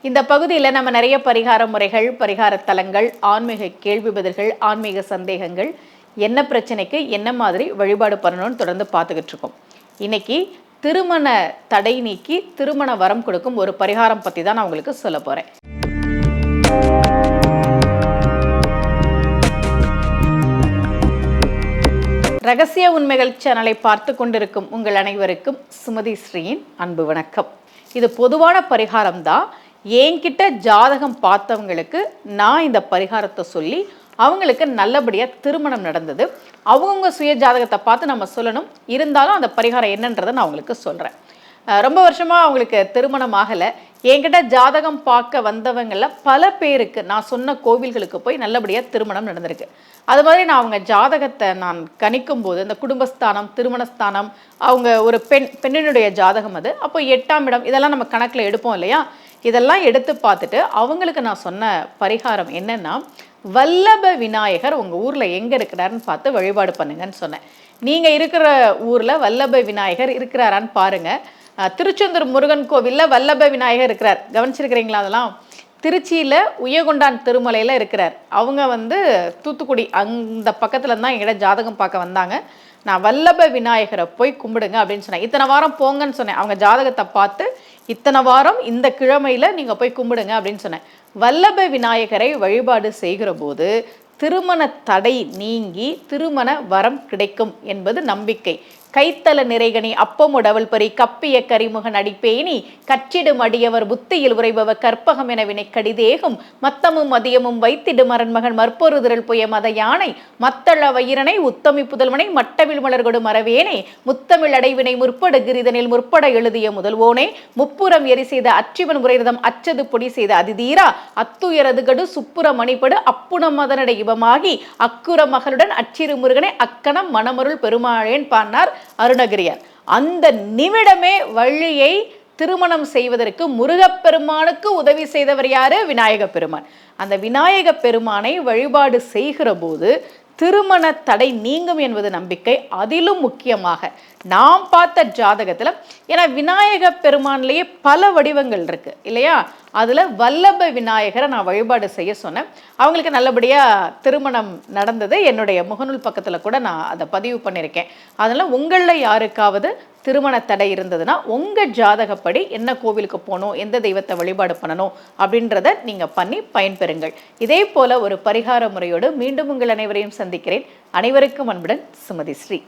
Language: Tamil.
இந்த பகுதியில் நம்ம நிறைய பரிகார முறைகள், பரிகார தலங்கள், ஆன்மீக கேள்வி பதில்கள், ஆன்மீக சந்தேகங்கள், என்ன பிரச்சனைக்கு என்ன மாதிரி வழிபாடு பண்ணணும்னு தொடர்ந்து பார்த்துக்கிட்டு இருக்கோம். இன்னைக்கு திருமண தடை நீக்கி திருமண வரம் கொடுக்கும் ஒரு பரிகாரம் பற்றி தான் நான் உங்களுக்கு சொல்ல போகிறேன். ரகசிய உண்மைகள் சேனலை பார்த்து கொண்டிருக்கும் உங்கள் அனைவருக்கும் சுமதி ஸ்ரீயின் அன்பு வணக்கம். இது பொதுவான பரிகாரம் தான். என்கிட்ட ஜாதகம் பார்த்தவங்களுக்கு நான் இந்த பரிகாரத்தை சொல்லி அவங்களுக்கு நல்லபடியாக திருமணம் நடந்தது. அவங்கவுங்க சுய ஜாதகத்தை பார்த்து நம்ம சொல்லணும். இருந்தாலும் அந்த பரிகாரம் என்னன்றதை நான் அவங்களுக்கு சொல்கிறேன். ரொம்ப வருஷமாக அவங்களுக்கு திருமணம் ஆகலை. என்கிட்ட ஜாதகம் பார்க்க வந்தவங்களில் பல பேருக்கு நான் சொன்ன கோவில்களுக்கு போய் நல்லபடியாக திருமணம் நடந்திருக்கு. அது மாதிரி நான் அவங்க ஜாதகத்தை நான் கணிக்கும் போது இந்த குடும்பஸ்தானம், திருமணஸ்தானம், அவங்க ஒரு பெண்ணினுடைய ஜாதகம் அது, அப்போ 8ஆம் இடம், இதெல்லாம் நம்ம கணக்கில் எடுப்போம் இல்லையா? இதெல்லாம் எடுத்து பார்த்துட்டு அவங்களுக்கு நான் சொன்ன பரிகாரம் என்னென்னா, வல்லப விநாயகர் உங்கள் ஊரில் எங்கே இருக்கிறாருன்னு பார்த்து வழிபாடு பண்ணுங்கன்னு சொன்னேன். நீங்கள் இருக்கிற ஊரில் வல்லப விநாயகர் இருக்கிறாரான்னு பாருங்கள். திருச்செந்தூர் முருகன் கோவிலில் வல்லப விநாயகர் இருக்கிறார். கவனிச்சிருக்கிறீங்களா? அதெல்லாம் திருச்சியில் உயகொண்டான் திருமலையில் இருக்கிறார். அவங்க தூத்துக்குடி அந்த பக்கத்தில் தான் எங்கிட்ட ஜாதகம் பார்க்க வந்தாங்க. நான் வல்லப விநாயகரை போய் கும்பிடுங்க அப்படின்னு சொன்னேன். இத்தனை வாரம் போங்கன்னு சொன்னேன். அவங்க ஜாதகத்தை பார்த்து இத்தனை வாரம் இந்த கிழமையில் நீங்கள் போய் கும்பிடுங்க அப்படின்னு சொன்னேன். வல்லப விநாயகரை வழிபாடு செய்கிற போது திருமண தடை நீங்கி திருமண வரம் கிடைக்கும் என்பது நம்பிக்கை. கைத்தல நிறைகனி அப்பமுடவல் பறி கப்பிய கரிமுகன் அடிப்பேணி கற்றிடும் அடியவர் புத்தியில் உரைபவர் கற்பகம் என வினை கடிதேகும் மத்தமும் மதியமும் வைத்திடு மரண்மகன் மற்பொருதிரல் புய மத யானை மத்தள வயிரனை உத்தமி புதல்வனை மட்டவில் மலர்கொடு மரவேனே முத்தமிழ் அடைவினை முற்படு கிரிதனில் முற்பட எழுதிய முதல்வோனே முப்புறம் எரி செய்த அச்சிவன் உரைரதம் அச்சது பொடி செய்த அதிதீரா அத்துயரது கடு சுப்புற மணிப்படு அப்புணம் மதனடை இவமாகி அக்குற மகளுடன் அச்சிறு முருகனை அக்கணம் மணமருள் பெருமாளேன் பான்னார் அருணகிரியார். அந்த நிமிடமே வள்ளியை திருமணம் செய்வதற்கு முருகப்பெருமானுக்கு உதவி செய்தவர் யாரு? விநாயக பெருமான். அந்த விநாயக பெருமானை வழிபாடு செய்கிற போது திருமண தடை நீங்கும் என்பது நம்பிக்கை. அதிலும் முக்கியமாக நாம் பார்த்த ஜாதகத்தில், ஏன்னா விநாயக பெருமான்லேயே பல வடிவங்கள் இருக்கு இல்லையா? அதில் வல்லப விநாயகரை நான் வழிபாடு செய்ய சொன்னேன். அவங்களுக்கு நல்லபடியாக திருமணம் நடந்தது. என்னுடைய முகநூல் பக்கத்தில் கூட நான் அதை பதிவு பண்ணியிருக்கேன். அதனால் உங்களில் யாருக்காவது திருமண தடை இருந்ததுன்னா உங்கள் ஜாதகப்படி என்ன கோவிலுக்கு போகணும், எந்த தெய்வத்தை வழிபாடு பண்ணணும் அப்படின்றத நீங்கள் பண்ணி பயன்பெறுங்கள். இதே போல் ஒரு பரிகார முறையோடு மீண்டும் உங்கள் அனைவரையும் சந்திக்கிறேன். அனைவருக்கும் அன்புடன் சுமதி ஸ்ரீ.